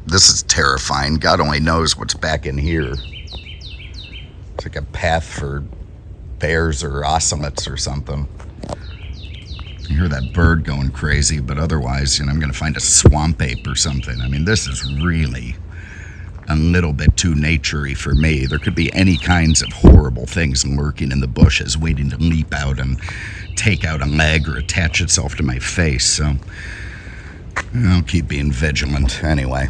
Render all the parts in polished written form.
This is terrifying. God only knows what's back in here. It's like a path for bears or ocelots or something. You hear that bird going crazy, but otherwise, I'm going to find a swamp ape or something. I mean, this is really a little bit too naturey for me. There could be any kinds of horrible things lurking in the bushes, waiting to leap out and take out a leg or attach itself to my face. So I'll keep being vigilant anyway.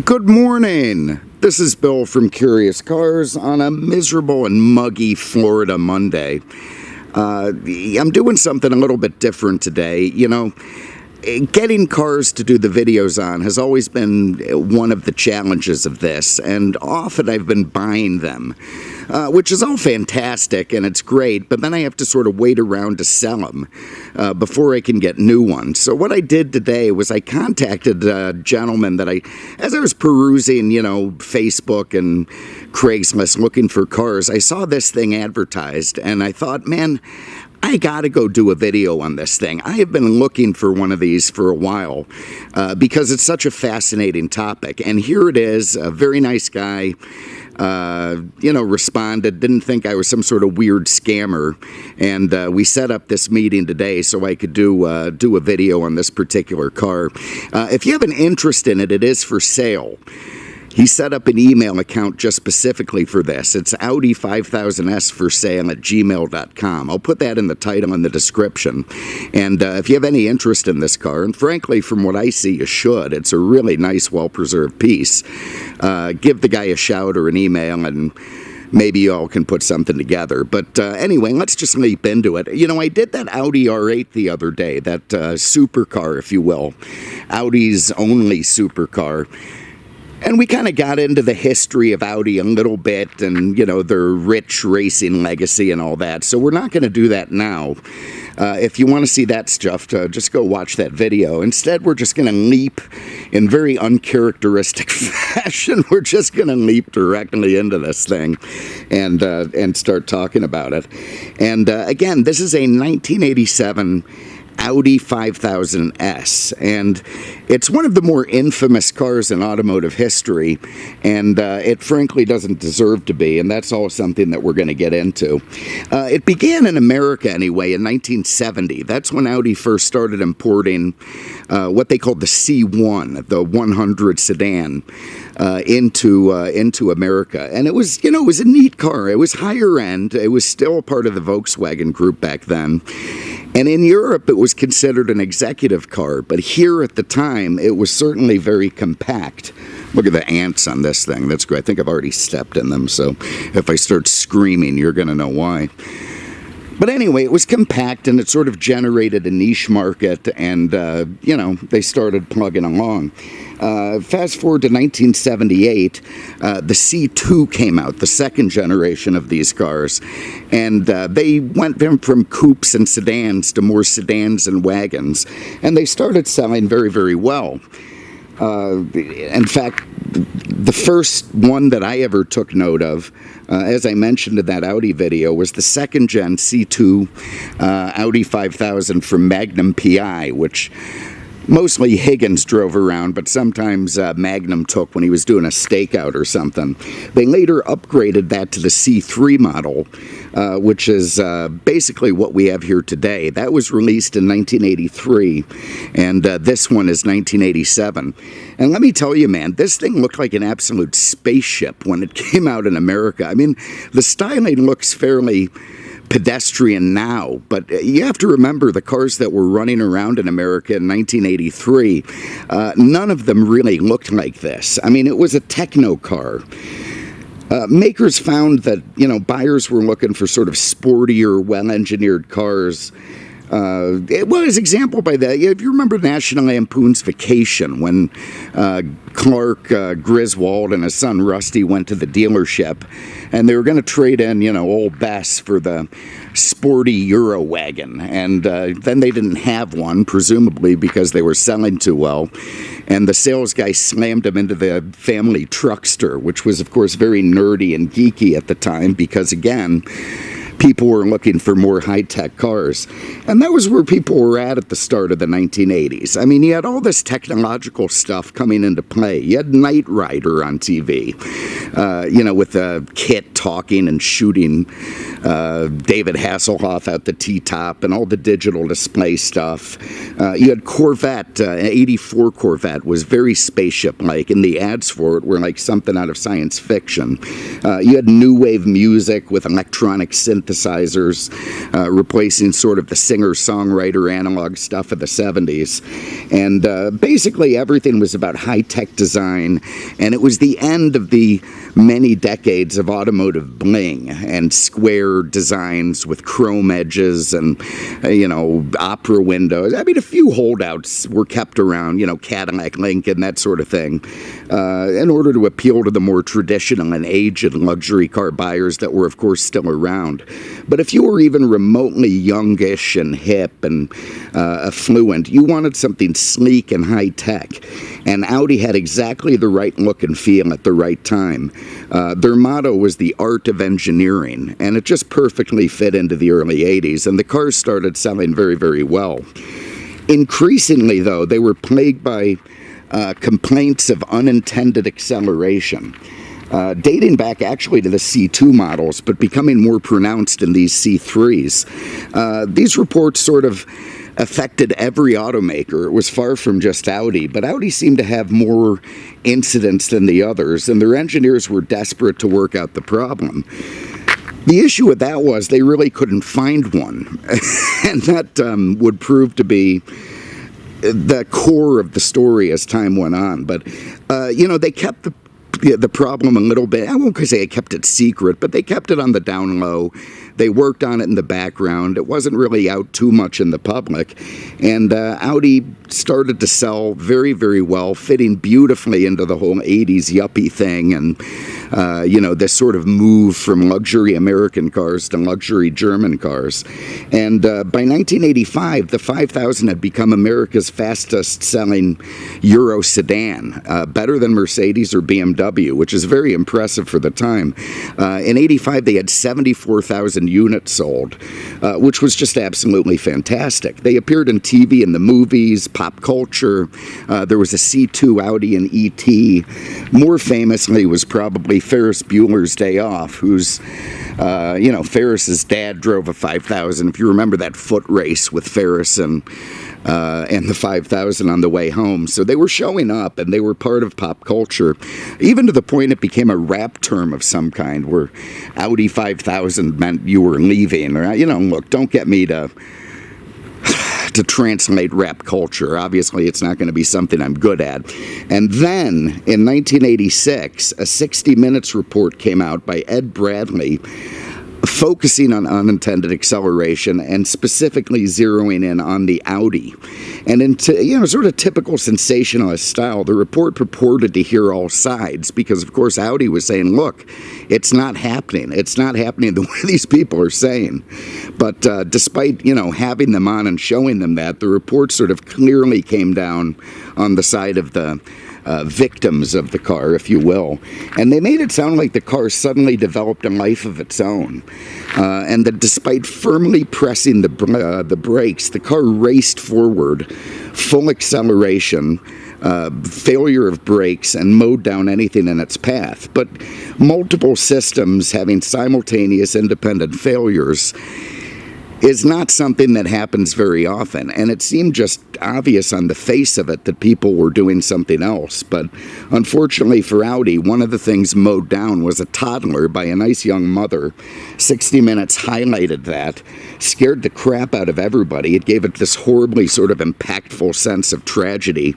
Good morning. This is Bill from Curious Cars on a miserable and muggy Florida Monday. I'm doing something a little bit different today. Getting cars to do the videos on has always been one of the challenges of this, and often I've been buying them, which is all fantastic and it's great, but then I have to sort of wait around to sell them before I can get new ones. So what I did today was I contacted a gentleman that as I was perusing, Facebook and Craigslist looking for cars, I saw this thing advertised and I thought, man, I gotta go do a video on this thing. I have been looking for one of these for a while because it's such a fascinating topic. And here it is, a very nice guy, responded, didn't think I was some sort of weird scammer. And we set up this meeting today so I could do a video on this particular car. If you have an interest in it, it is for sale. He set up an email account just specifically for this. It's Audi 5000S for sale at gmail.com. I'll put that in the title and the description. And if you have any interest in this car, and frankly, from what I see, you should. It's a really nice, well-preserved piece. Give the guy a shout or an email, and maybe you all can put something together. But anyway, let's just leap into it. I did that Audi R8 the other day, that supercar, if you will. Audi's only supercar. And we kind of got into the history of Audi a little bit and, their rich racing legacy and all that. So we're not going to do that now. If you want to see that stuff, just go watch that video. Instead, we're just going to leap in very uncharacteristic fashion. We're just going to leap directly into this thing and start talking about it. And again, this is a 1987 Audi 5000S, and it's one of the more infamous cars in automotive history, and it frankly doesn't deserve to be, and that's all something that we're going to get into. It began in America anyway in 1970. That's when Audi first started importing what they called the C1, the 100 sedan, into America. And it was a neat car. It was higher end. It was still a part of the Volkswagen group back then. And in Europe, it was considered an executive car, but here at the time, it was certainly very compact. Look at the ants on this thing. That's great. I think I've already stepped in them, so if I start screaming, you're going to know why. But anyway, it was compact, and it sort of generated a niche market, and, they started plugging along. Fast forward to 1978, the C2 came out, the second generation of these cars, and they went from coupes and sedans to more sedans and wagons, and they started selling very, very well. In fact, the first one that I ever took note of, as I mentioned in that Audi video, was the second gen C2 Audi 5000 from Magnum PI, which mostly Higgins drove around, but sometimes Magnum took when he was doing a stakeout or something. They later upgraded that to the C3 model, which is basically what we have here today. That was released in 1983, and this one is 1987. And let me tell you, man, this thing looked like an absolute spaceship when it came out in America. I mean, the styling looks fairly pedestrian now, but you have to remember the cars that were running around in America in 1983, none of them really looked like this. I mean, it was a techno car. Makers found that, buyers were looking for sort of sportier, well-engineered cars. It was example by that. If you remember National Lampoon's Vacation, when Clark Griswold and his son Rusty went to the dealership, and they were going to trade in, old Bess for the sporty Euro wagon, and then they didn't have one, presumably because they were selling too well, and the sales guy slammed him into the family truckster, which was, of course, very nerdy and geeky at the time, because, again, people were looking for more high-tech cars. And that was where people were at the start of the 1980s. I mean, you had all this technological stuff coming into play. You had Knight Rider on TV, with Kit talking and shooting David Hasselhoff out the T-top and all the digital display stuff. You had Corvette, an 84 Corvette was very spaceship-like, and the ads for it were like something out of science fiction. You had new wave music with electronic synthesizers, replacing sort of the singer-songwriter analog stuff of the 70s. And basically everything was about high-tech design, and it was the end of the many decades of automotive bling and square designs with chrome edges and, opera windows. I mean, a few holdouts were kept around, Cadillac Lincoln, that sort of thing, in order to appeal to the more traditional and aged luxury car buyers that were, of course, still around. But if you were even remotely youngish and hip and affluent, you wanted something sleek and high-tech. And Audi had exactly the right look and feel at the right time. Their motto was the art of engineering, and it just perfectly fit into the early 80s, and the cars started selling very, very well. Increasingly, though, they were plagued by complaints of unintended acceleration, dating back actually to the C2 models, but becoming more pronounced in these C3s. These reports sort of affected every automaker. It was far from just Audi, but Audi seemed to have more incidents than the others, and their engineers were desperate to work out the problem. The issue with that was they really couldn't find one, and that would prove to be the core of the story as time went on. But, they kept the problem a little bit. I won't say they kept it secret, but they kept it on the down low. They worked on it in the background. It wasn't really out too much in the public. And Audi started to sell very, very well, fitting beautifully into the whole 80s yuppie thing and, this sort of move from luxury American cars to luxury German cars. And by 1985, the 5000 had become America's fastest-selling Euro sedan, better than Mercedes or BMW, which is very impressive for the time. In 85, they had 74,000 units sold, which was just absolutely fantastic. They appeared in TV and the movies, pop culture. There was a C2 Audi and E.T. More famously was probably Ferris Bueller's Day Off, who's, Ferris's dad drove a 5000. If you remember that foot race with Ferris and the 5000 on the way home. So they were showing up, and they were part of pop culture, even to the point it became a rap term of some kind, where Audi 5000 meant you were leaving. Or, look, don't get me to translate rap culture. Obviously, it's not going to be something I'm good at. And then, in 1986, a 60 Minutes report came out by Ed Bradley, focusing on unintended acceleration and specifically zeroing in on the Audi. And in sort of typical sensationalist style, the report purported to hear all sides because, of course, Audi was saying, look, it's not happening. It's not happening the way these people are saying. But despite, having them on and showing them that, the report sort of clearly came down on the side of the victims of the car, if you will. And they made it sound like the car suddenly developed a life of its own. And that despite firmly pressing the brakes, the car raced forward, full acceleration, failure of brakes, and mowed down anything in its path. But multiple systems having simultaneous independent failures is not something that happens very often, and it seemed just obvious on the face of it that people were doing something else. But unfortunately for Audi, one of the things mowed down was a toddler by a nice young mother. 60 Minutes highlighted that, scared the crap out of everybody. It gave it this horribly sort of impactful sense of tragedy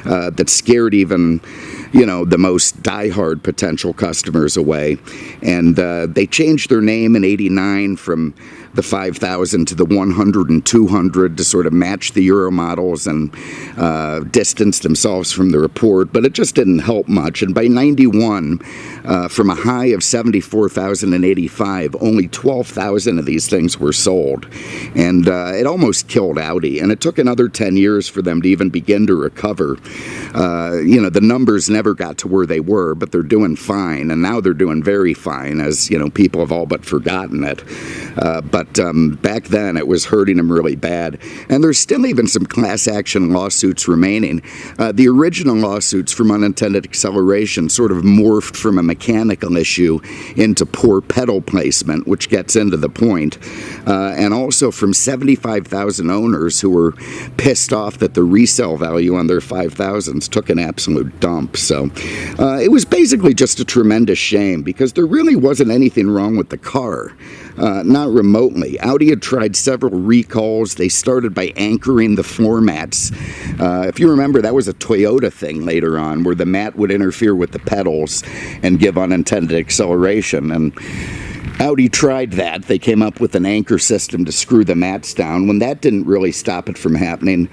that scared even the most diehard potential customers away. And they changed their name in '89 from the 5000 into the 100 and 200 to sort of match the Euro models and distance themselves from the report, but it just didn't help much. And by 91, from a high of 74,085, only 12,000 of these things were sold. And it almost killed Audi, and it took another 10 years for them to even begin to recover. The numbers never got to where they were, but they're doing fine, and now they're doing very fine, as people have all but forgotten it. But back then it was hurting them really bad, and there's still even some class action lawsuits remaining. The original lawsuits from unintended acceleration sort of morphed from a mechanical issue into poor pedal placement, which gets into the point, and also from 75,000 owners who were pissed off that the resale value on their 5,000s took an absolute dump. So it was basically just a tremendous shame, because there really wasn't anything wrong with the car. Not remotely. Audi had tried several recalls. They started by anchoring the floor mats. If you remember, that was a Toyota thing later on, where the mat would interfere with the pedals and give unintended acceleration. And Audi tried that. They came up with an anchor system to screw the mats down. When that didn't really stop it from happening,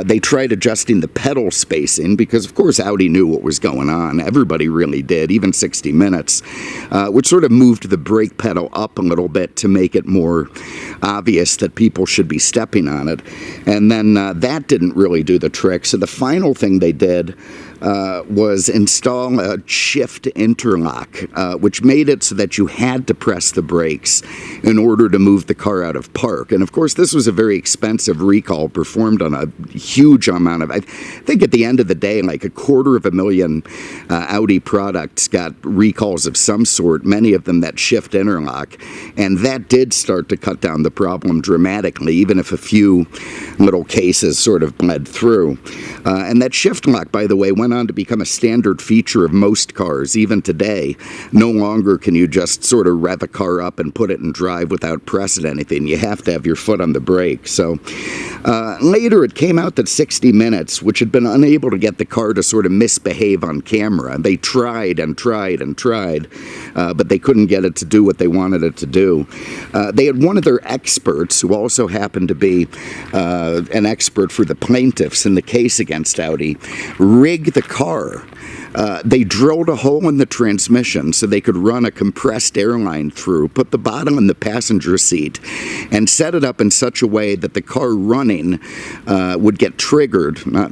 they tried adjusting the pedal spacing, because of course Audi knew what was going on. Everybody really did, even 60 Minutes, which sort of moved the brake pedal up a little bit to make it more obvious that people should be stepping on it. And then that didn't really do the trick. So the final thing they did was install a shift interlock, which made it so that you had to press the brakes in order to move the car out of park. And of course, this was a very expensive recall performed on a huge amount of, I think at the end of the day, like 250,000 Audi products got recalls of some sort, many of them that shift interlock. And that did start to cut down the problem dramatically, even if a few little cases sort of bled through. And that shift lock, by the way, went on to become a standard feature of most cars. Even today, no longer can you just sort of rev a car up and put it in drive without pressing anything. You have to have your foot on the brake. So later it came out that 60 Minutes, which had been unable to get the car to sort of misbehave on camera. They tried and tried and tried, but they couldn't get it to do what they wanted it to do. They had one of their experts, who also happened to be an expert for the plaintiffs in the case against Audi, rig the car. They drilled a hole in the transmission so they could run a compressed air line through, put the bottom in the passenger seat, and set it up in such a way that the car running would get triggered, not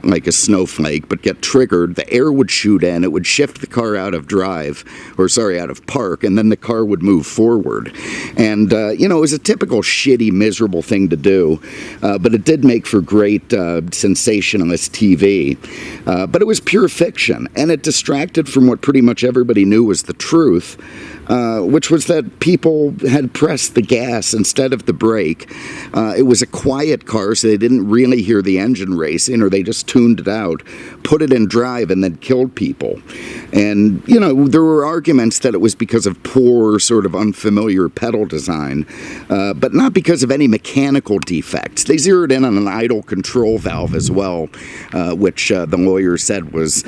like a snowflake, but get triggered. The air would shoot in, it would shift the car out of out of park, and then the car would move forward. And, it was a typical shitty, miserable thing to do, but it did make for great sensationalist TV. But it was pure fiction, and it distracted from what pretty much everybody knew was the truth, which was that people had pressed the gas instead of the brake. It was a quiet car, so they didn't really hear the engine racing, or they just tuned it out, put it in drive, and then killed people. And, there were arguments that it was because of poor, sort of unfamiliar pedal design, but not because of any mechanical defects. They zeroed in on an idle control valve as well, which the lawyer said was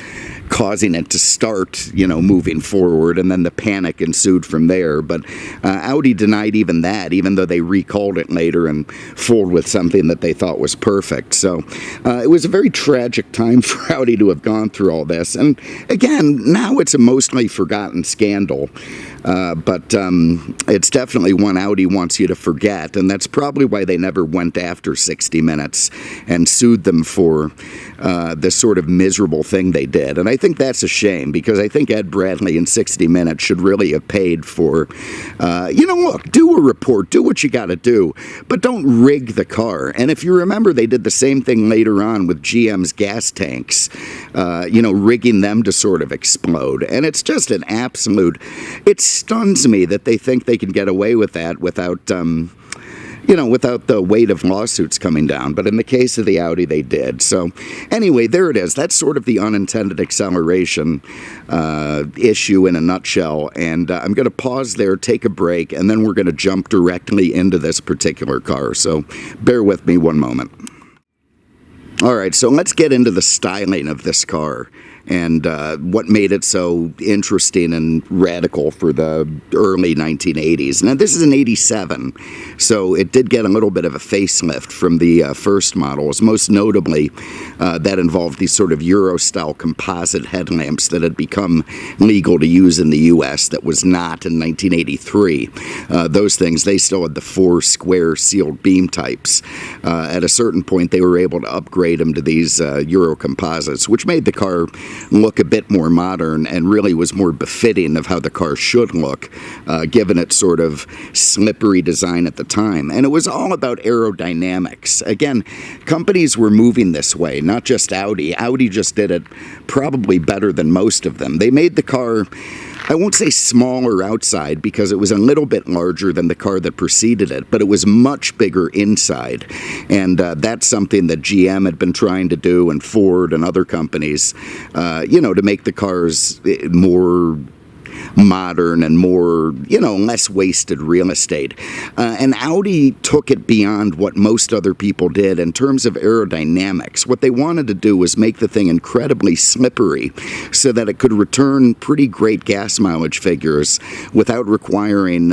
causing it to start, moving forward, and then the panic ensued from there. But Audi denied even that, even though they recalled it later and fooled with something that they thought was perfect. So it was a very tragic time for Audi to have gone through all this. And again, now it's a mostly forgotten scandal. But it's definitely one Audi wants you to forget, and that's probably why they never went after 60 Minutes and sued them for the sort of miserable thing they did. And I think that's a shame, because I think Ed Bradley and 60 Minutes should really have paid for, look, do a report, do what you got to do, but don't rig the car. And if you remember, they did the same thing later on with GM's gas tanks, rigging them to sort of explode. And it's just an absolute, it stuns me that they think they can get away with that without the weight of lawsuits coming down. But in the case of the Audi, they did. So anyway, there it is. That's sort of the unintended acceleration issue in a nutshell. And I'm going to pause there, take a break, and then we're going to jump directly into this particular car. So bear with me one moment. All right, so let's get into the styling of this car. and what made it so interesting and radical for the early 1980s. Now, this is an 87, so it did get a little bit of a facelift from the first models. Most notably, that involved these sort of Euro-style composite headlamps that had become legal to use in the U.S. that was not in 1983. Those things, they still had the 4 square sealed beam types. At a certain point, they were able to upgrade them to these Euro composites, which made the car look a bit more modern and really was more befitting of how the car should look, given its sort of slippery design at the time. And it was all about aerodynamics. Again, companies were moving this way, not just Audi. Audi just did it probably better than most of them. They made the car, I won't say smaller outside because it was a little bit larger than the car that preceded it, but it was much bigger inside. And that's something that GM had been trying to do, and Ford and other companies, to make the cars more modern and more, less wasted real estate. And Audi took it beyond what most other people did in terms of aerodynamics. What they wanted to do was make the thing incredibly slippery so that it could return pretty great gas mileage figures without requiring,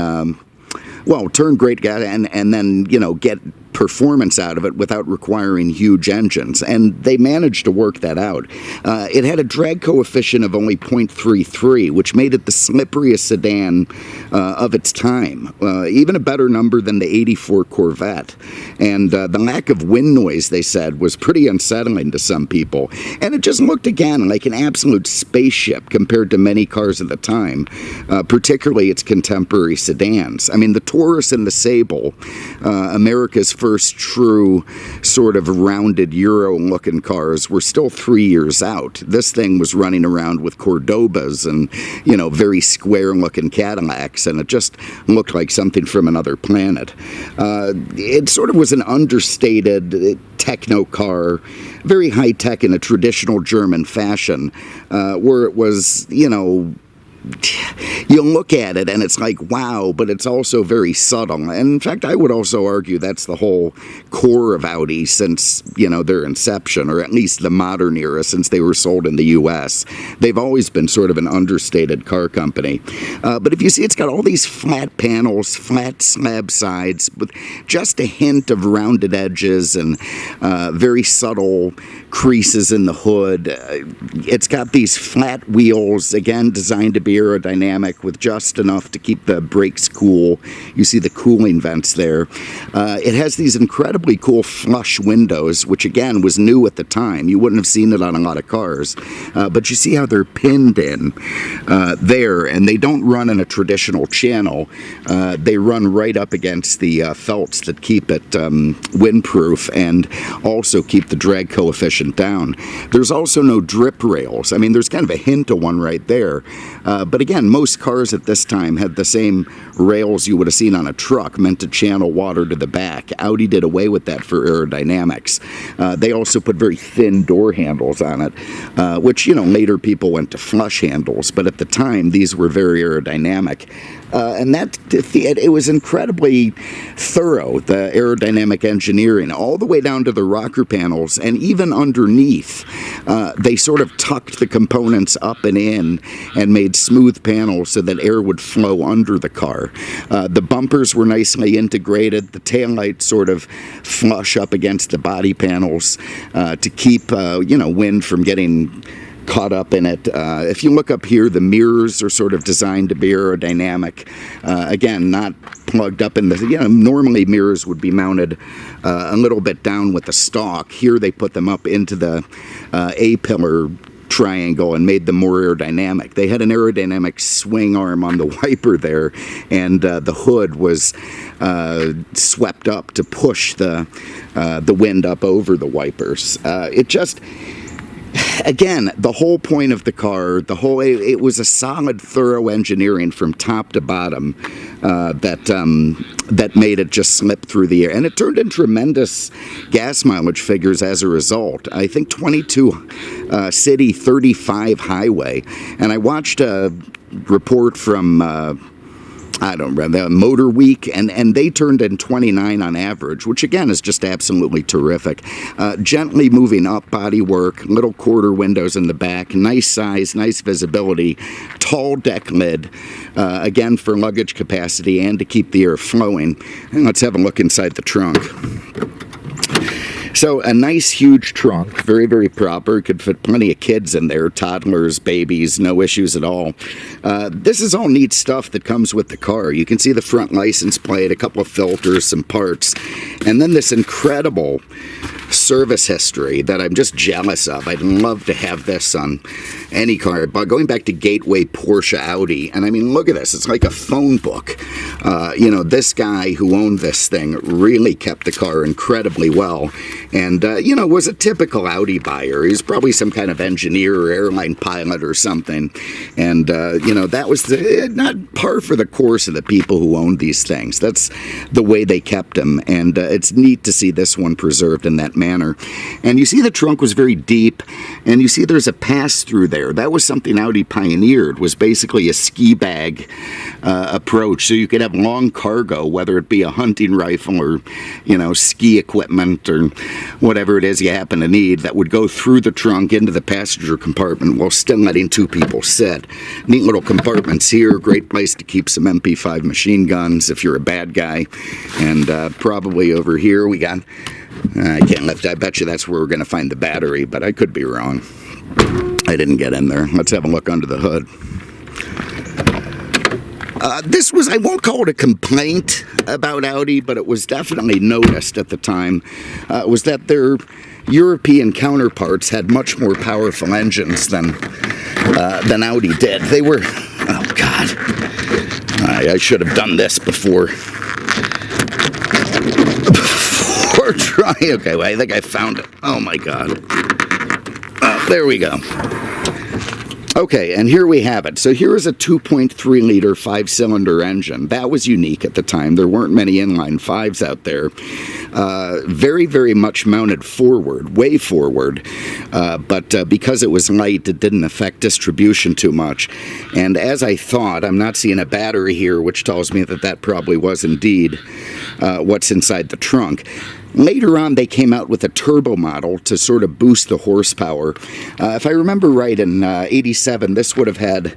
turn great gas and then, get performance out of it without requiring huge engines, and they managed to work that out. It had a drag coefficient of only 0.33, which made it the slipperiest sedan of its time, even a better number than the 84 Corvette. And the lack of wind noise, they said, was pretty unsettling to some people. And it just looked, again, like an absolute spaceship compared to many cars at the time, particularly its contemporary sedans. I mean, the Taurus and the Sable, America's first true sort of rounded Euro-looking cars, were still 3 years out. This thing was running around with Cordobas and, very square-looking Cadillacs, and it just looked like something from another planet. It sort of was an understated techno car, very high-tech in a traditional German fashion, where it was, you look at it and it's like, wow, but it's also very subtle. And in fact, I would also argue that's the whole core of Audi since, their inception, or at least the modern era since they were sold in the U.S. They've always been sort of an understated car company. But if you see, it's got all these flat panels, flat slab sides, with just a hint of rounded edges and very subtle creases in the hood. It's got these flat wheels, again, designed to be aerodynamic with just enough to keep the brakes cool. You see the cooling vents there. It has these incredibly cool flush windows, which again was new at the time. You wouldn't have seen it on a lot of cars. But you see how they're pinned in there, and they don't run in a traditional channel. They run right up against the felts that keep it windproof and also keep the drag coefficient down. There's also no drip rails. I mean, there's kind of a hint of one right there. But again, most cars at this time had the same rails you would have seen on a truck, meant to channel water to the back. Audi did away with that for aerodynamics. They also put very thin door handles on it, which, later people went to flush handles. But at the time, these were very aerodynamic. And it was incredibly thorough, the aerodynamic engineering, all the way down to the rocker panels, and even underneath. They sort of tucked the components up and in and made smooth panels so that air would flow under the car. The bumpers were nicely integrated. The taillights sort of flush up against the body panels to keep, wind from getting caught up in it. If you look up here, the mirrors are sort of designed to be aerodynamic. Again, not plugged up in the, normally mirrors would be mounted a little bit down with the stalk. Here they put them up into the A-pillar triangle and made them more aerodynamic. They had an aerodynamic swing arm on the wiper there, and the hood was swept up to push the wind up over the wipers. It just... Again, the whole point of the car, it was a solid, thorough engineering from top to bottom that made it just slip through the air. And it turned in tremendous gas mileage figures as a result. I think 22 city, 35 highway. And I watched a report from I don't remember, Motor Week, and they turned in 29 on average, which again is just absolutely terrific. Gently moving up bodywork, little quarter windows in the back, nice size, nice visibility, tall deck lid, again for luggage capacity and to keep the air flowing. And let's have a look inside the trunk. So a nice huge trunk, very, very proper. Could fit plenty of kids in there, toddlers, babies, no issues at all. This is all neat stuff that comes with the car. You can see the front license plate, a couple of filters, some parts, and then this incredible service history that I'm just jealous of. I'd love to have this on any car. But going back to Gateway, Porsche, Audi, and I mean, look at this. It's like a phone book. This guy who owned this thing really kept the car incredibly well, and was a typical Audi buyer. He was probably some kind of engineer or airline pilot or something, and that was not par for the course of the people who owned these things. That's the way they kept them, and it's neat to see this one preserved in that manner. And you see the trunk was very deep, and you see there's a pass-through there. That was something Audi pioneered, was basically a ski bag approach, so you could have long cargo, whether it be a hunting rifle or ski equipment or whatever it is you happen to need, that would go through the trunk into the passenger compartment while still letting two people sit. Neat little compartments here, great place to keep some MP5 machine guns if you're a bad guy. And probably over here we got, I can't lift, I bet you that's where we're going to find the battery, but I could be wrong. I didn't get in there. Let's have a look under the hood. This was, I won't call it a complaint about Audi, but it was definitely noticed at the time, was that their European counterparts had much more powerful engines than Audi did. They were, oh God, I should have done this before trying. Okay, well, I think I found it. Oh my God. Oh, there we go. Okay, and here we have it. So here is a 2.3 liter 5-cylinder engine. That was unique at the time. There weren't many inline 5s out there. Very, very much mounted forward, way forward. But because it was light, it didn't affect distribution too much. And as I thought, I'm not seeing a battery here, which tells me that that probably was indeed what's inside the trunk. Later on, they came out with a turbo model to sort of boost the horsepower. If I remember right, in 87, this would have had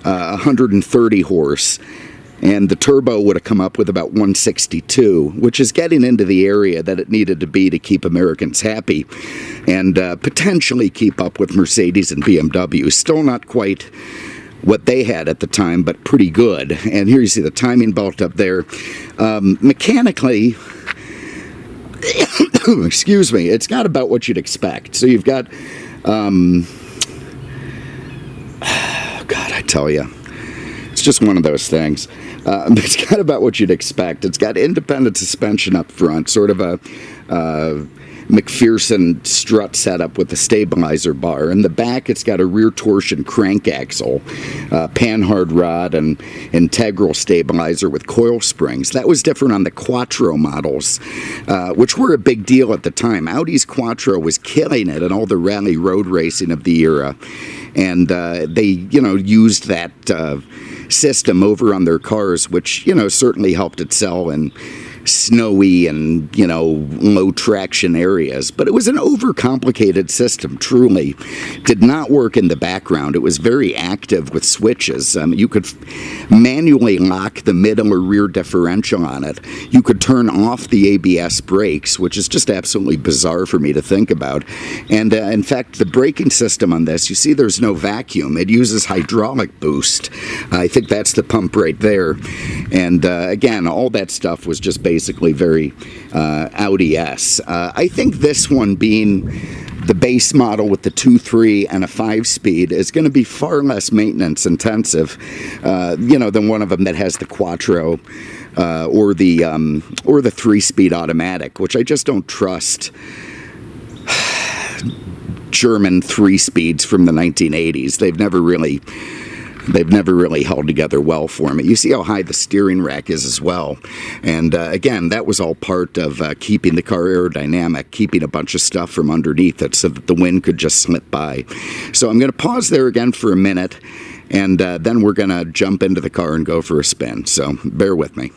130 horse, and the turbo would have come up with about 162, which is getting into the area that it needed to be to keep Americans happy, and potentially keep up with Mercedes and BMW. Still not quite what they had at the time, but pretty good. And here you see the timing belt up there. Mechanically, excuse me, it's got about what you'd expect. So you've got, God, I tell you, it's just one of those things. It's got about what you'd expect. It's got independent suspension up front, sort of a McPherson strut setup with a stabilizer bar. In the back, it's got a rear torsion crank axle, panhard rod, and integral stabilizer with coil springs. That was different on the Quattro models, which were a big deal at the time. Audi's Quattro was killing it in all the rally road racing of the era, and they, used that system over on their cars, which, certainly helped it sell in snowy and, low traction areas. But it was an overcomplicated system, truly. Did not work in the background. It was very active with switches. You could manually lock the middle or rear differential on it. You could turn off the ABS brakes, which is just absolutely bizarre for me to think about. And in fact, the braking system on this, you see there's no vacuum. It uses hydraulic boost. I think that's the pump right there. And again, all that stuff was just basically very Audi-esque. I think this one, being the base model with the 2.3 and a 5-speed, is going to be far less maintenance intensive, than one of them that has the Quattro or the 3-speed automatic, which I just don't trust. German 3-speeds from the 1980s. They've never really held together well for me. You see how high the steering rack is as well. And again, that was all part of keeping the car aerodynamic, keeping a bunch of stuff from underneath it so that the wind could just slip by. So I'm going to pause there again for a minute And then we're going to jump into the car and go for a spin, so bear with me.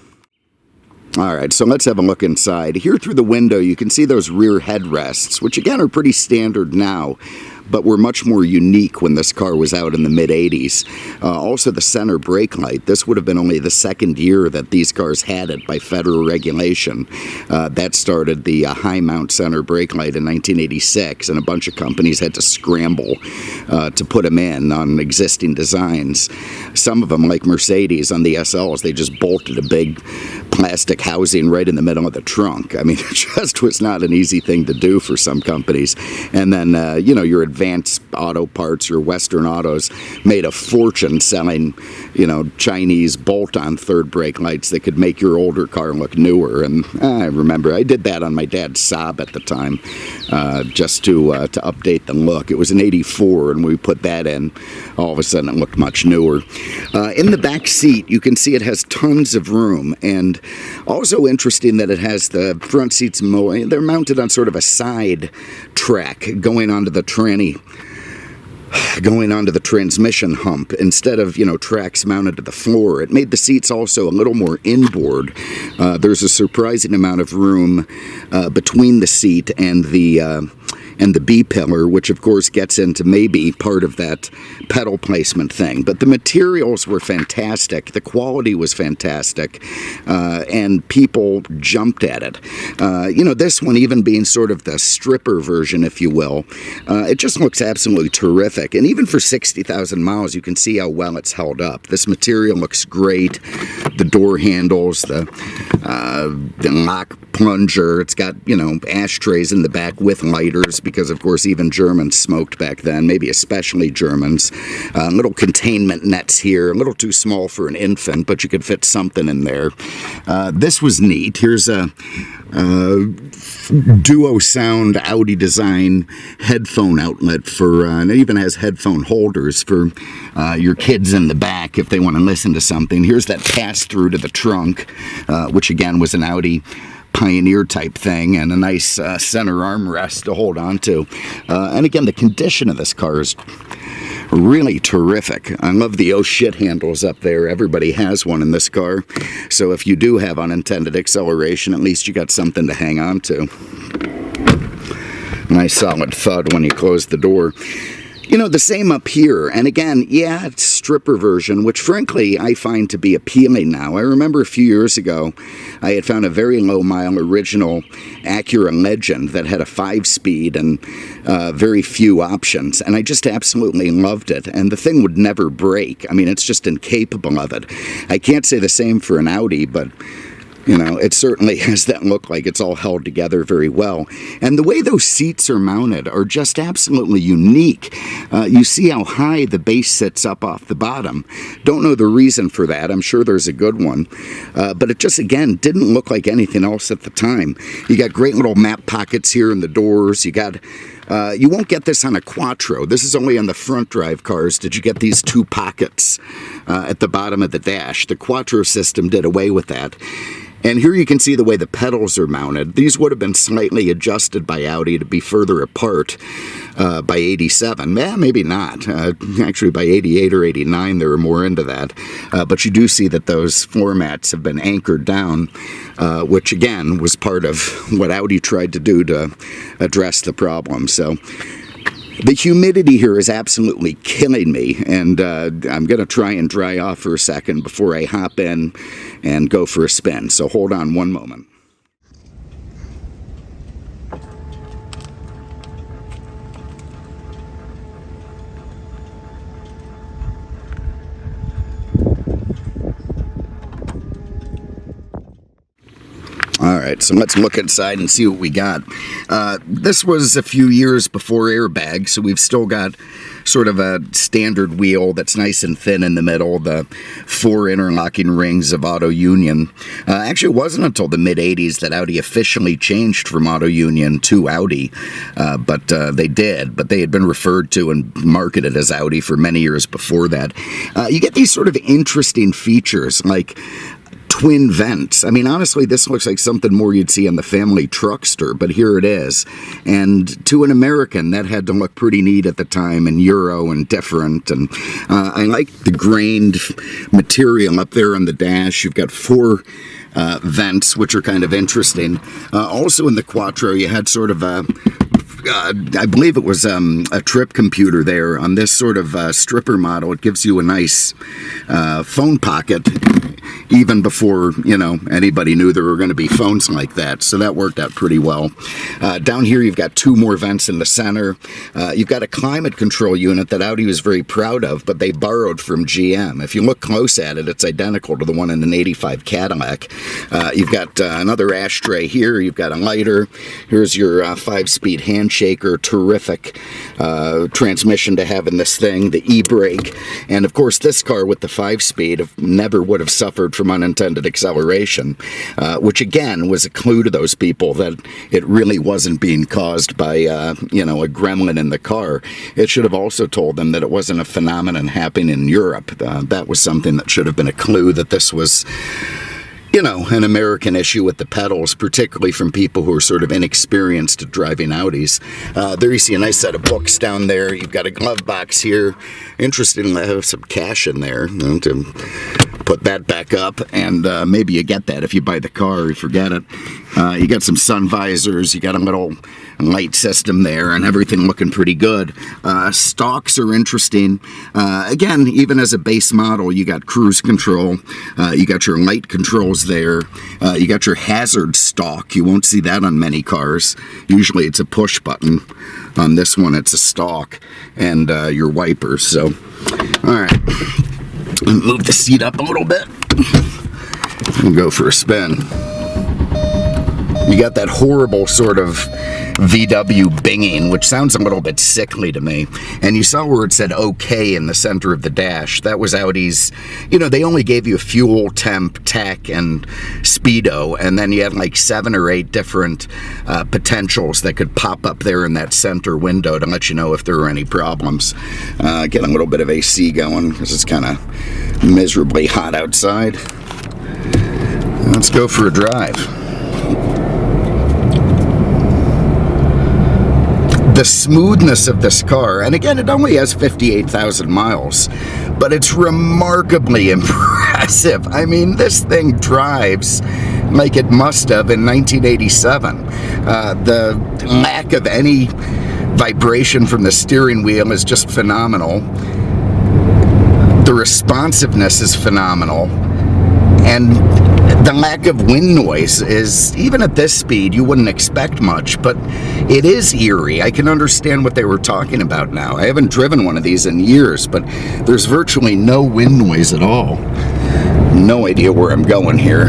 All right, so let's have a look inside. Here through the window, you can see those rear headrests, which again are pretty standard now, but were much more unique when this car was out in the mid-'80s. Also the center brake light. This would have been only the second year that these cars had it by federal regulation. That started the high mount center brake light in 1986, and a bunch of companies had to scramble to put them in on existing designs. Some of them, like Mercedes on the SLs, they just bolted a big plastic housing right in the middle of the trunk. I mean, it just was not an easy thing to do for some companies. And then, your Advanced Auto Parts, your Western Autos, made a fortune selling, Chinese bolt-on third brake lights that could make your older car look newer. And I remember I did that on my dad's Saab at the time, just to update the look. It was an '84, and we put that in. All of a sudden, it looked much newer. In the back seat, you can see it has tons of room, and also interesting that it has the front seats, they're mounted on sort of a side track going onto the tranny, going onto the transmission hump instead of, tracks mounted to the floor. It made the seats also a little more inboard. There's a surprising amount of room between the seat and the B-pillar, which of course gets into maybe part of that pedal placement thing. But the materials were fantastic, the quality was fantastic, and people jumped at it. This one even being sort of the stripper version, if you will, it just looks absolutely terrific. And even for 60,000 miles, you can see how well it's held up. This material looks great. The door handles, the lock plunger, it's got, ashtrays in the back with lighters, because of course even Germans smoked back then, maybe especially Germans. Little containment nets here, a little too small for an infant, but you could fit something in there. This was neat. Here's a duo sound Audi design headphone outlet for, and it even has headphone holders for your kids in the back if they want to listen to something. Here's that pass through to the trunk, which again was an Audi Pioneer type thing, and a nice center armrest to hold on to. And again, the condition of this car is really terrific. I love the oh shit handles up there. Everybody has one in this car. So if you do have unintended acceleration, at least you got something to hang on to. Nice solid thud when you close the door. The same up here. And again, yeah, it's stripper version, which frankly I find to be appealing now. I remember a few years ago, I had found a very low-mile original Acura Legend that had a 5-speed and very few options. And I just absolutely loved it. And the thing would never break. I mean, it's just incapable of it. I can't say the same for an Audi, but it certainly has that look like it's all held together very well. And the way those seats are mounted are just absolutely unique. You see how high the base sits up off the bottom. Don't know the reason for that. I'm sure there's a good one. But it just, again, didn't look like anything else at the time. You got great little map pockets here in the doors. You got... you won't get this on a Quattro. This is only on the front drive cars. Did you get these two pockets at the bottom of the dash? The Quattro system did away with that. And here you can see the way the pedals are mounted. These would have been slightly adjusted by Audi to be further apart by 87. Maybe not. Actually, by 88 or 89, they were more into that. But you do see that those floor mats have been anchored down, which, again, was part of what Audi tried to do to address the problem. So the humidity here is absolutely killing me, and I'm going to try and dry off for a second before I hop in and go for a spin. So hold on one moment. All right, so let's look inside and see what we got. This was a few years before airbags, so we've still got sort of a standard wheel that's nice and thin in the middle, the 4 interlocking rings of Auto Union. Actually, it wasn't until the mid-'80s that Audi officially changed from Auto Union to Audi, but they did. But they had been referred to and marketed as Audi for many years before that. You get these sort of interesting features, like twin vents. I mean, honestly, this looks like something more you'd see on the family truckster, but here it is. And to an American, that had to look pretty neat at the time, and Euro and different. And I like the grained material up there on the dash. You've got 4 vents, which are kind of interesting. Also in the Quattro, you had sort of a I believe it was a trip computer there on this sort of stripper model. It gives you a nice phone pocket, even before, you know, anybody knew there were going to be phones like that. So that worked out pretty well. Down here, you've got 2 more vents in the center. You've got a climate control unit that Audi was very proud of, but they borrowed from GM. If you look close at it, it's identical to the one in an 85 Cadillac. You've got another ashtray here. You've got a lighter. Here's your 5-speed handshaker. Terrific transmission to have in this thing. The e-brake. And of course, this car with the 5-speed never would have suffered from unintended acceleration, which again was a clue to those people that it really wasn't being caused by, you know, a gremlin in the car. It should have also told them that it wasn't a phenomenon happening in Europe. That was something that should have been a clue that this was, you know, an American issue with the pedals, particularly from people who are sort of inexperienced at driving Audis. There you see a nice set of books down there. You've got a glove box here. Interestingly, I have some cash in there, you know, to put that back up, and maybe you get that if you buy the car or you forget it. You got some sun visors. You got a little light system there, and everything looking pretty good. Stalks are interesting. Again, even as a base model, you got cruise control. You got your light controls there. You got your hazard stalk. You won't see that on many cars. Usually it's a push button. On this one, it's a stalk, and your wipers. So, all right. Move the seat up a little bit and go for a spin. You got that horrible sort of VW binging, which sounds a little bit sickly to me. And you saw where it said OK in the center of the dash. That was Audi's, you know, they only gave you fuel, temp, tech, and speedo. And then you had like 7 or 8 different potentials that could pop up there in that center window to let you know if there were any problems. Get a little bit of AC going because it's kind of miserably hot outside. Let's go for a drive. The smoothness of this car, and again, it only has 58,000 miles, but it's remarkably impressive. I mean, this thing drives like it must have in 1987. The lack of any vibration from the steering wheel is just phenomenal. The responsiveness is phenomenal. And the lack of wind noise is, even at this speed, you wouldn't expect much, but it is eerie. I can understand what they were talking about now. I haven't driven one of these in years, but there's virtually no wind noise at all. No idea where I'm going here.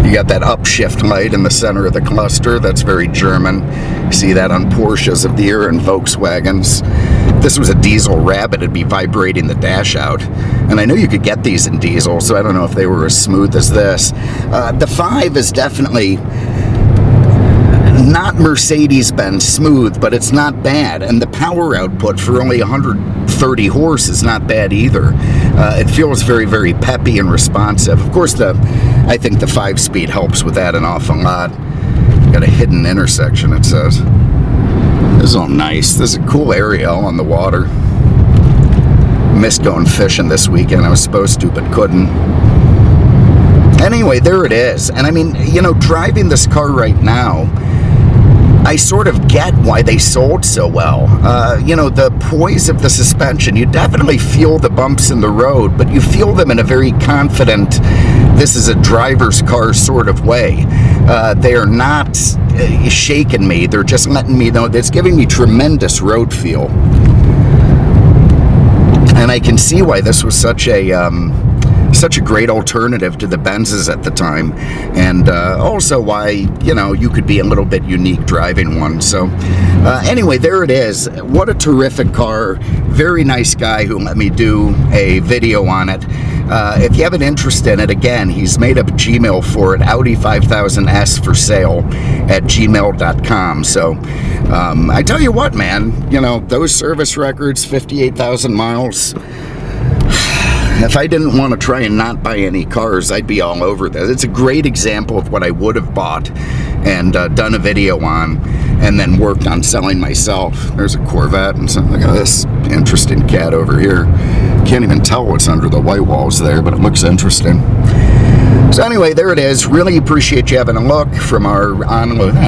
You got that upshift light in the center of the cluster. That's very German. You see that on Porsches of the year and Volkswagens. If this was a diesel Rabbit, it'd be vibrating the dash out. And I know you could get these in diesel, so I don't know if they were as smooth as this. The 5 is definitely not Mercedes-Benz smooth, but it's not bad. And the power output for only 130 horse is not bad either. It feels very, very peppy and responsive. Of course, I think the 5-speed helps with that an awful lot. Got a hidden intersection, it says. This is all nice. This is a cool area all on the water. Missed going fishing this weekend. I was supposed to, but couldn't. Anyway, there it is. And I mean, you know, driving this car right now, I sort of get why they sold so well. You know, the poise of the suspension, you definitely feel the bumps in the road, but you feel them in a very confident, this is a driver's car sort of way. They are not shaking me. They're just letting me know. It's giving me tremendous road feel. And I can see why this was such a great alternative to the Benzes at the time, and also why, you know, you could be a little bit unique driving one. So anyway, there it is. What a terrific car. Very nice guy who let me do a video on it. If you have an interest in it, again, he's made up a Gmail for it, Audi 5000S for sale at gmail.com. So I tell you what, man, you know, those service records, 58,000 miles, if I didn't want to try and not buy any cars, I'd be all over this. It's a great example of what I would have bought and done a video on, and then worked on selling myself. There's a Corvette and something. Look at this interesting cat over here. Can't even tell what's under the white walls there, but it looks interesting. So anyway, there it is. Really appreciate you having a look from our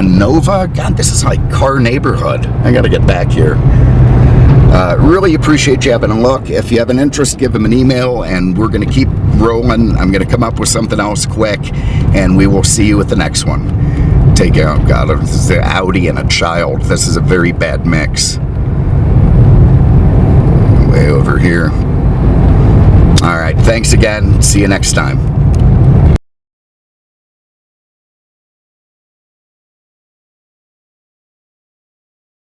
Nova. God, this is like car neighborhood. I got to get back here. Really appreciate you having a look. If you have an interest, give them an email, and we're going to keep rolling. I'm going to come up with something else quick, and we will see you at the next one. Take care. Oh God, this is an Audi and a child. This is a very bad mix. Way over here. All right, thanks again. See you next time.